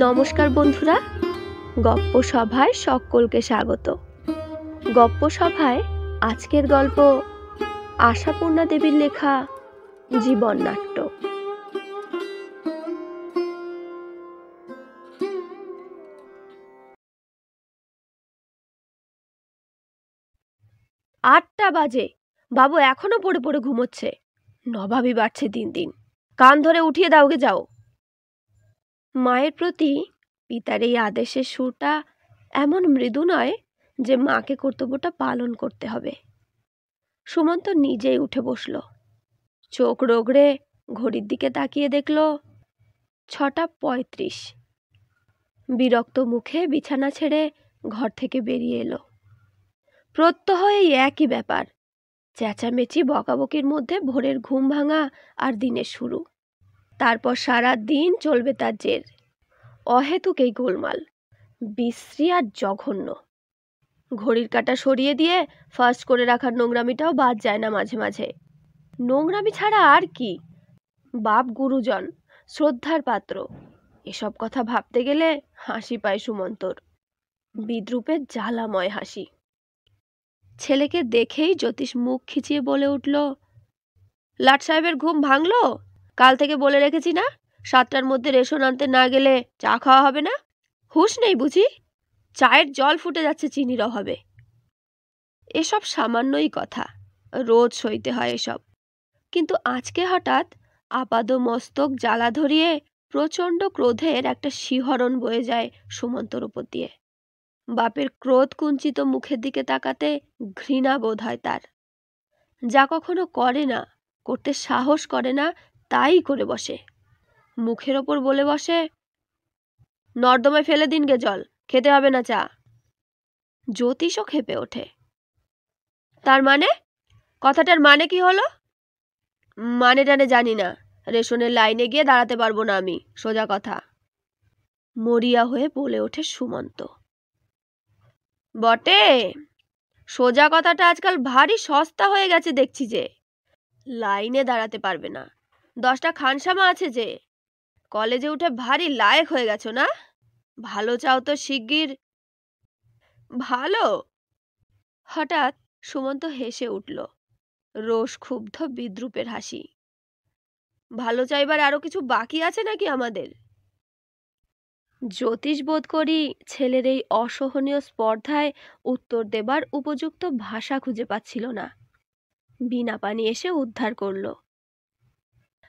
নমস্কার বন্ধুরা, গপ্প সভায় সকলকে স্বাগত। গপ্প সভায় আজকের গল্প আশাপূর্ণা দেবীর লেখা জীবন নাট্য। আটটা বাজে, বাবু এখনো পড়ে পড়ে ঘুমোচ্ছে। নবাবই বাড়ছে দিন দিন, কান ধরে উঠিয়ে দাওগে যাও। মায়ের প্রতি পিতার এই আদেশের সুরটা এমন মৃদু নয় যে মাকে কর্তব্যটা পালন করতে হবে। সুমন্ত নিজেই উঠে বসল। চোখ রগড়ে ঘড়ির দিকে তাকিয়ে দেখল 6:35। বিরক্ত মুখে বিছানা ছেড়ে ঘর থেকে বেরিয়ে এলো। প্রত্যহ এই একই ব্যাপার, চেঁচামেচি বকাবকির মধ্যে ভোরের ঘুম ভাঙা আর দিনের শুরু। তারপর সারা দিন চলবে তার জের। অহেতুক এই গোলমাল, বিশ্রী আর জঘন্য। ঘড়ির কাঁটা সরিয়ে দিয়ে ফার্স্ট করে রাখার নোংরামিটাও বাদ যায় না মাঝে মাঝে। নোংরামি ছাড়া আর কি? বাপ গুরুজন, শ্রদ্ধার পাত্র, এসব কথা ভাবতে গেলে হাসি পায় সুমন্তর। বিদ্রূপের জ্বালাময় হাসি। ছেলেকে দেখেই জ্যোতিষ মুখ খিচিয়ে বলে উঠল, লাট সাহেবের ঘুম ভাঙলো? কাল থেকে বলে রেখেছি না, 7টার মধ্যে রেশন আনতে না গেলে চা খাওয়া হবে না। হুঁশ নেই বুঝি? চায়ের জল ফুটে যাচ্ছে চিনির অভাবে। এসব সামান্যই কথা, রোজ সইতে হয় এসব। কিন্তু আজকে হঠাৎ আপাদ মস্তক জ্বালা ধরিয়ে প্রচণ্ড ক্রোধের একটা শিহরণ বয়ে যায় সুমন্তর উপর দিয়ে। বাপের ক্রোধ কুঞ্চিত মুখের দিকে তাকাতে ঘৃণা বোধ হয় তার। যা কখনো করে না, করতে সাহস করে না, তাই করে বসে। মুখের ওপর বলে বসে, নর্দমায় ফেলে দিন গে জল, খেতে হবে না চা। জ্যোতিষও খেপে ওঠে। তার মানে? কথাটার মানে কি হলো? মানে টানে জানি না, রেশনের লাইনে গিয়ে দাঁড়াতে পারবো না আমি, সোজা কথা। মরিয়া হয়ে বলে ওঠে সুমন্ত। বটে, সোজা কথাটা আজকাল ভারী সস্তা হয়ে গেছে দেখছি যে। লাইনে দাঁড়াতে পারবে না, 10টা খানসামা আছে যে। কলেজে উঠে ভারী লায়েক হয়ে গেছো না? ভালো চাও তো শিগগির। ভালো? হঠাৎ সুমন্ত হেসে উঠল, রোষক্ষুব্ধ বিদ্রূপের হাসি। ভালো চাইবার আরো কিছু বাকি আছে নাকি আমাদের? জ্যোতিষ বোধ করি ছেলের এই অসহনীয় স্পর্ধায় উত্তর দেবার উপযুক্ত ভাষা খুঁজে পাচ্ছিল না। বিনা পানি এসে উদ্ধার করল।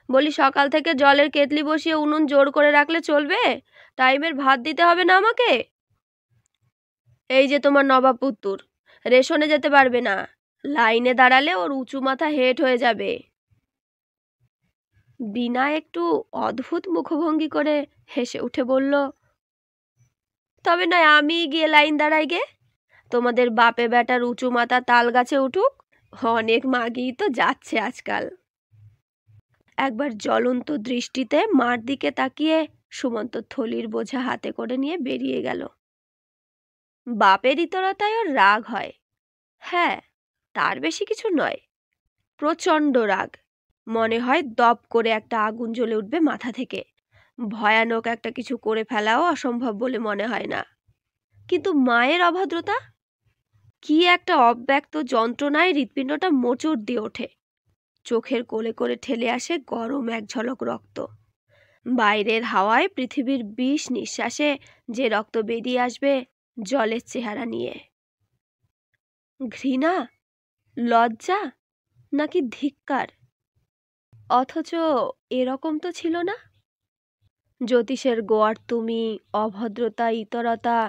বলি, সকাল থেকে জলের কেতলি বসিয়ে উনুন জোর করে রাখলে চলবে? টাইমের ভাত দিতে হবে না আমাকে? এই যে তোমার নবাব পুত্তুর, রেশনে যেতে পারবে না, লাইনে দাঁড়ালে ওর উঁচু মাথা হেঁট হয়ে যাবে। বিনা একটু অদ্ভুত মুখভঙ্গি করে হেসে উঠে বলল, তবে নয় আমি গিয়ে লাইন দাঁড়াই গে। তোমাদের বাপে বেটার উঁচু মাথা তাল গাছে উঠুক, অনেক মাগি তো যাচ্ছে আজকাল। একবার জ্বলন্ত দৃষ্টিতে মার দিকে তাকিয়ে সুমন্ত থলির বোঝা হাতে করে নিয়ে বেরিয়ে গেল। বাপের ইতরতায় ওর রাগ হয়, হ্যাঁ, তার বেশি কিছু নয়। প্রচণ্ড রাগ, মনে হয় দপ করে একটা আগুন জ্বলে উঠবে মাথা থেকে। ভয়ানক একটা কিছু করে ফেলাও অসম্ভব বলে মনে হয় না। কিন্তু মায়ের অভদ্রতা, কি একটা অব্যক্ত যন্ত্রণায় হৃৎপিণ্ডটা মোচড় দিয়ে ওঠে। চোখের কোলে করে ঠেলে আসে গরম এক ঝলক রক্ত। বাইরের হাওয়ায় পৃথিবীর বিষ নিঃশ্বাসে যে রক্ত বেরিয়ে আসবে জলের চেহারা নিয়ে। ঘৃণা, লজ্জা, নাকি ধিক্কার? অথচ এরকম তো ছিল না। জ্যোতিষের গোয়ার তুমি, অভদ্রতা, ইতরতা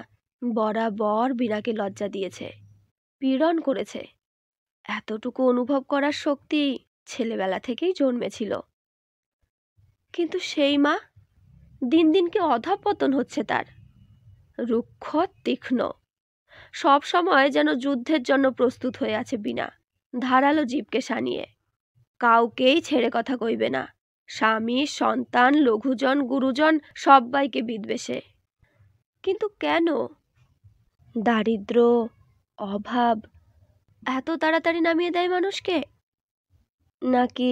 বরাবর বিনাকে লজ্জা দিয়েছে, পীড়ন করেছে। এতটুকু অনুভব করার শক্তি ছেলেবেলা থেকেই জন্মেছিল। কিন্তু সেই মা, দিন দিন কি অধঃপতন হচ্ছে তার। রুক্ষ, তীক্ষ্ণ, সব সময় যেন যুদ্ধের জন্য প্রস্তুত হয়ে আছে বিনা, ধারালো জীবকে সানিয়ে। কাউকেই ছেড়ে কথা কইবে না, স্বামী, সন্তান, লঘুজন, গুরুজন সবাইকে বিদ্বেষে। কিন্তু কেন? দারিদ্র, অভাব এত তাড়াতাড়ি নামিয়ে দেয় মানুষকে? নাকি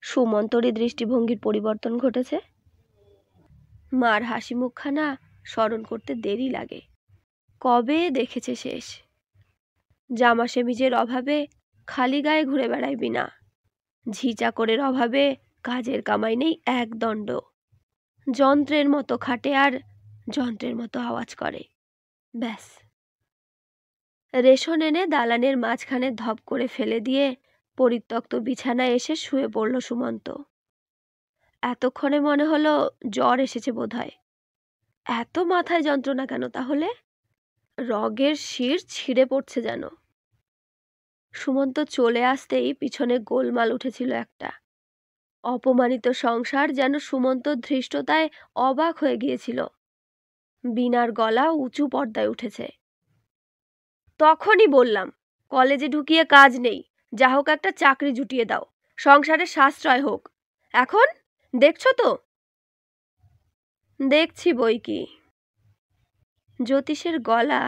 সুমন্তরই দৃষ্টিভঙ্গির পরিবর্তন ঘটেছে? মার হাসি মুখখানা স্মরণ করতে দেরি লাগে। কবে দেখেছে শেষ। জামা সেমিজের অভাবে খালি গায়ে ঘুরে বেড়ায় বিনা। ঝি চাকরের অভাবে কাজের কামাই নেই এক দণ্ড। যন্ত্রের মতো খাটে আর যন্ত্রের মতো আওয়াজ করে, ব্যাস। রেশন এনে দালানের মাঝখানে ধপ করে ফেলে দিয়ে পরিত্যক্ত বিছানায় এসে শুয়ে পড়ল সুমন্ত। এতক্ষণে মনে হলো জ্বর এসেছে বোধহয়। এত মাথায় যন্ত্রণা কেন তাহলে? রগের শির ছিঁড়ে পড়ছে যেন। সুমন্ত চলে আসতেই পিছনে গোলমাল উঠেছিল একটা। অপমানিত সংসার যেন সুমন্ত ধৃষ্টতায় অবাক হয়ে গিয়েছিল। বিনার গলা উঁচু পর্দায় উঠেছে। তখনই বললাম কলেজে ঢুকিয়ে কাজ নেই, যা হোক একটা চাকরি জুটিয়ে দাও, সংসারে সাশ্রয় হোক। এখন দেখছো তো? দেখছি বই কি। জ্যোতিষের গলা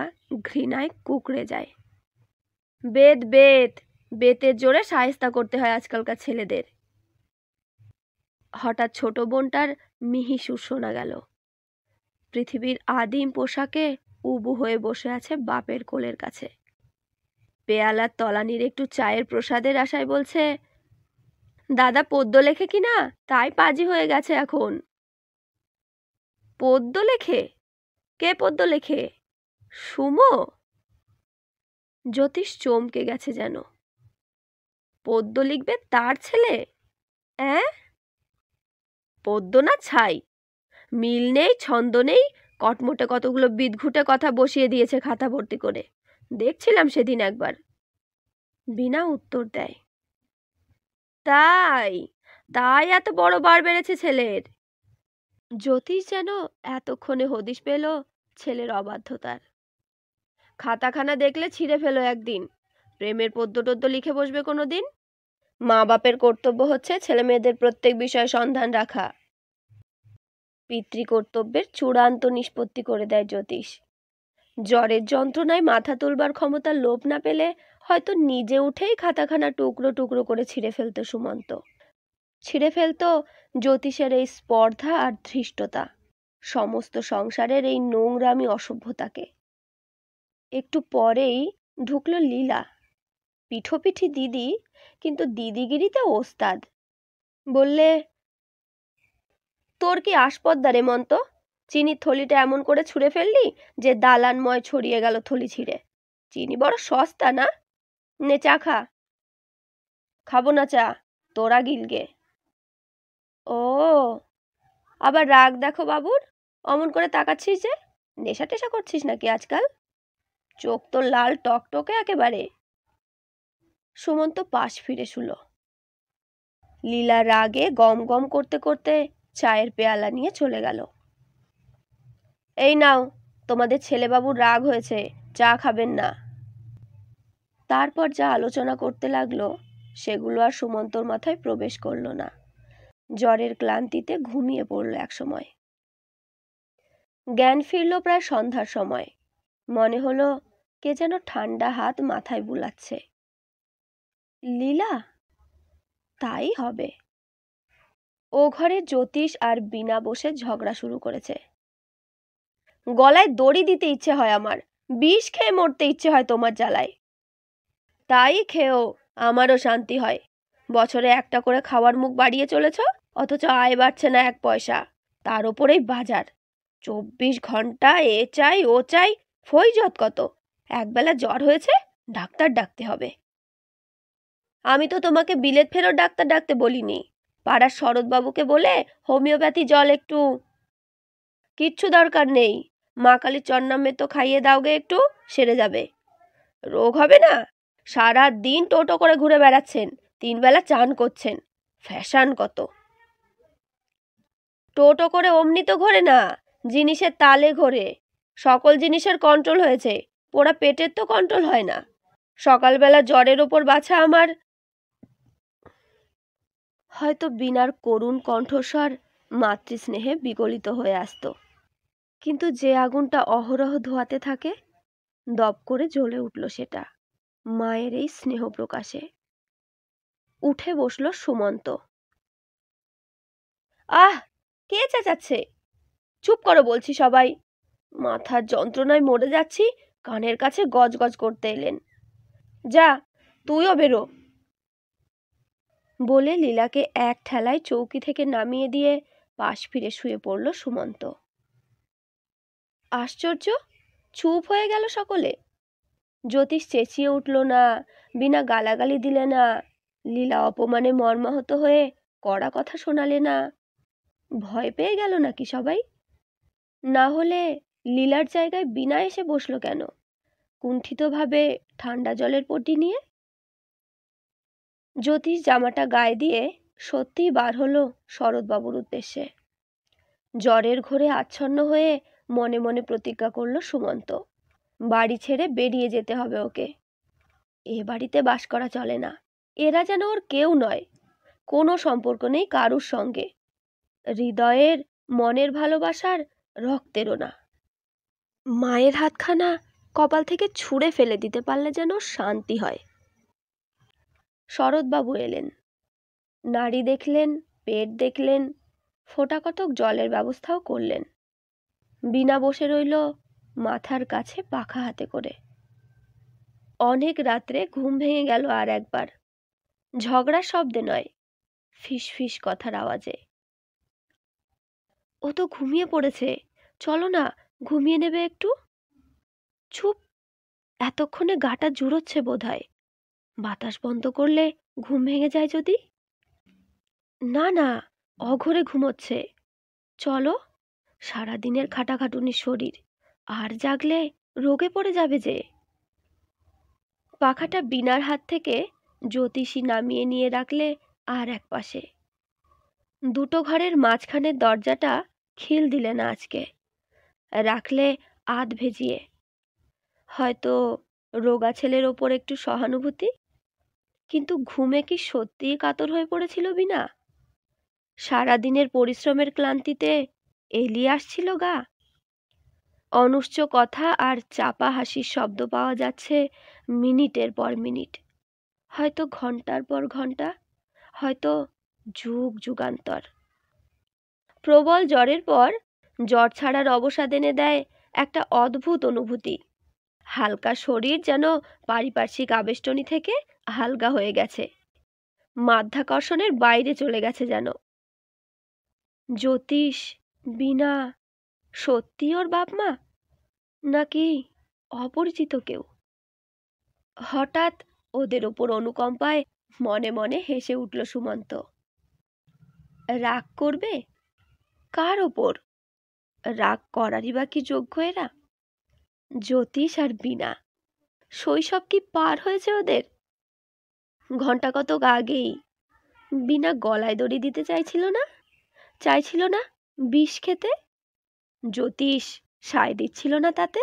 ঘৃণায় কুঁকড়ে যায়। বেদ বেদ, বেতের জোরে শায়েস্তা করতে হয় আজকালকার ছেলেদের। হঠাৎ ছোট বোনটার মিহি সুর শোনা গেল। পৃথিবীর আদিম পোশাকে উবু হয়ে বসে আছে বাপের কোলের কাছে। পেয়ালার তলানির একটু চায়ের প্রসাদের আশায় বলছে, দাদা পদ্য লেখে কিনা, তাই পাজি হয়ে গেছে এখন। পদ্য লেখে? কে পদ্য লেখে? সুমো? জ্যোতিষ চমকে গেছে যেন। পদ্য লিখবে তার ছেলে? পদ্য না ছাই, মিল নেই ছন্দ নেই, কটমোটে কতগুলো বিদঘুটে কথা বসিয়ে দিয়েছে খাতা ভর্তি করে, দেখছিলাম সেদিন একবার। বিনা উত্তর দেয়। তাই তাই এত বড় বার বেড়েছে ছেলের। জ্যোতিষ যেন এতক্ষণে হদিশ পেল ছেলের অবাধ্যতার। খাতাখানা দেখলে ছিঁড়ে ফেলো একদিন। প্রেমের পদ্য টদ্য লিখে বসবে কোনো দিন? মা বাপের কর্তব্য হচ্ছে ছেলে মেয়েদের প্রত্যেক বিষয়ে সন্ধান রাখা। পিতৃকর্তব্যের চূড়ান্ত নিষ্পত্তি করে দেয় জ্যোতিষ। জ্বরের যন্ত্রণায় মাথা তুলবার ক্ষমতা লোপ না পেলে হয়তো নিজে উঠেই খাতাখানা টুকরো টুকরো করে ছিঁড়ে ফেলত সুমন্ত। ছিঁড়ে ফেলত জ্যোতিষের এই স্পর্ধা আর ধৃষ্টতা, সমস্ত সংসারের এই নোংরামি অসভ্যতাকে। একটু পরেই ঢুকলো লীলা, পিঠোপিঠি দিদি, কিন্তু দিদিগিরিতে ওস্তাদ। বললে, তোর কি আসপদ্দা রে মন্ত? চিনির থলিটা এমন করে ছুঁড়ে ফেললি যে দালানময় ছড়িয়ে গেল থলি ছিঁড়ে। চিনি বড় সস্তা না? নে চা খা। খাবো না চা, তোরা গিলগে। ও, আবার রাগ দেখো বাবুর, অমন করে তাকাচ্ছিস যে? নেশা টেশা করছিস নাকি আজকাল? চোখ তো লাল টকটকে একেবারে। সুমন্ত পাশ ফিরে শুল। লীলা রাগে গম গম করতে করতে চায়ের পেয়ালা নিয়ে চলে গেল। এই নাও, তোমাদের ছেলেবাবুর রাগ হয়েছে, চা খাবেন না। তারপর যা আলোচনা করতে লাগলো সেগুলো আর সুমন্তর মাথায় প্রবেশ করল না। জ্বরের ক্লান্তিতে ঘুমিয়ে পড়ল একসময়। জ্ঞান ফিরল প্রায় সন্ধ্যার সময়। মনে হলো কে যেন ঠান্ডা হাত মাথায় বুলাচ্ছে। লীলা? তাই হবে। ও ঘরে জ্যোতিষ আর বিনা বসে ঝগড়া শুরু করেছে। গলায় দড়ি দিতে ইচ্ছে হয় আমার, বিষ খেয়ে মরতে ইচ্ছে হয় তোমার জ্বালায়। তাই খেয়েও আমারও শান্তি হয়। বছরে একটা করে খাওয়ার মুখ বাড়িয়ে চলেছ, অথচ আয় বাড়ছে না এক পয়সা। তার ওপরেই বাজার, 24 ঘন্টা এ চাই ও চাই, ফইজত কত। একবেলা জ্বর হয়েছে, ডাক্তার ডাকতে হবে। আমি তো তোমাকে বিলেত ফেরত ডাক্তার ডাকতে বলিনি। পাড়ার শরৎবাবুকে বলে হোমিওপ্যাথি জল একটু। কিচ্ছু দরকার নেই, মা কালীর চন্নামে তো খাইয়ে দাওগে একটু, সেরে যাবে। রোগ হবে না? সারা দিন টোটো করে ঘুরে বেড়াচ্ছেন, 3 বেলা চান করছেন, ফ্যাশন কত। টোটো করে অমনি তো ঘোরে না, জিনিসের তালে ঘোরে। সকল জিনিসের কন্ট্রোল হয়েছে, পোড়া পেটের তো কন্ট্রোল হয় না। সকালবেলা জ্বরের ওপর বাছা আমার। হয়তো বিনার করুণ কণ্ঠস্বর মাতৃস্নেহে বিগলিত হয়ে আসত, কিন্তু যে আগুনটা অহরহ ধোয়াতে থাকে, দপ করে জ্বলে উঠল সেটা মায়ের এই স্নেহ প্রকাশে। উঠে বসল সুমন্ত। আহ, কে চেঁচাচ্ছে? চুপ করো বলছি সবাই। মাথার যন্ত্রণায় মরে যাচ্ছি, কানের কাছে গজগজ করতে এলেন। যা, তুইও বেরো বলে লীলাকে এক ঠেলায় চৌকি থেকে নামিয়ে দিয়ে পাশ ফিরে শুয়ে পড়ল সুমন্ত। আশ্চর্য, চুপ হয়ে গেল সকলে। জ্যোতিষ চেঁচিয়ে উঠল না, বিনা গালাগালি দিলে না, লীলা অপমানে মর্মাহত হয়ে কড়া কথা শোনালে না। ভয় পেয়ে গেল নাকি সবাই? না হলে লীলার জায়গায় বিনা এসে বসলো কেন, কুণ্ঠিতভাবে ঠান্ডা জলের পটি নিয়ে? জ্যোতিষ জামাটা গায়ে দিয়ে সত্যিই বার হলো শরৎবাবুর উদ্দেশ্যে। জ্বরের ঘোরে আচ্ছন্ন হয়ে মনে মনে প্রতিজ্ঞা করল সুমন্ত, বাড়ি ছেড়ে বেরিয়ে যেতে হবে ওকে। এ বাড়িতে বাস করা চলে না। এরা যেন ওর কেউ নয়, কোনো সম্পর্ক নেই কারুর সঙ্গে, হৃদয়ের মনের ভালোবাসার রক্তেরও না। মায়ের হাতখানা কপাল থেকে ছুঁড়ে ফেলে দিতে পারলে যেন শান্তি হয়। শরৎবাবু এলেন, নাড়ি দেখলেন, পেট দেখলেন, ফোঁটা কতক জলের ব্যবস্থাও করলেন। বিনা বসে রইল মাথার কাছে পাখা হাতে করে। অনেক রাত্রে ঘুম ভেঙে গেল আর একবার, ঝগড়ার শব্দে নয়, ফিস ফিস কথার আওয়াজে। ও তো ঘুমিয়ে পড়েছে, চলো না, ঘুমিয়ে নেবে একটু। চুপ, এতক্ষণে গাটা জুড়োচ্ছে বোধহয়, বাতাস বন্ধ করলে ঘুম ভেঙে যায় যদি। না না, অঘরে ঘুমোচ্ছে, চলো, সারাদিনের খাটাখাটুনির শরীর, আর জাগলে রোগে পড়ে যাবে যে। পাখাটা বিনার হাত থেকে জ্যোতিষী নামিয়ে নিয়ে রাখলে আর এক পাশে। দুটো ঘরের মাঝখানের দরজাটা খিল দিলে না আজকে, রাখলে আধ ভেজিয়ে। হয়তো রোগা ছেলের ওপর একটু সহানুভূতি। কিন্তু ঘুমে কি সত্যিই কাতর হয়ে পড়েছিল বিনা? সারাদিনের পরিশ্রমের ক্লান্তিতে এলিয়ে আসছিল গা। অনুচ্চ কথা আর চাপা হাসির শব্দ পাওয়া যাচ্ছে মিনিটের পর মিনিট, হয়তো ঘন্টার পর ঘন্টা, হয়তো যুগ যুগান্তর। প্রবল জ্বরের পর জ্বর ছাড়ার অবসাদ এনে দেয় একটা অদ্ভুত অনুভূতি। হালকা শরীর যেন পারিপার্শ্বিক আবেষ্টনী থেকে হালকা হয়ে গেছে, মাধ্যাকর্ষণের বাইরে চলে গেছে যেন। জ্যোতিষ, বিনা, সত্যি ওর বাপ মা, নাকি অপরিচিত কেউ? হঠাৎ ওদের ওপর অনুকম্পায় মনে মনে হেসে উঠল সুমন্ত। রাগ করবে? কার ওপর? রাগ করারই বা কি যোগ্য এরা? জ্যোতিষ আর বিনা, শৈশব কি পার হয়েছে ওদের? ঘন্টা কতক আগেই বিনা গলায় দড়ি দিতে চাইছিল না বিষ খেতে, জ্যোতিষ সায় দিচ্ছিল না তাতে।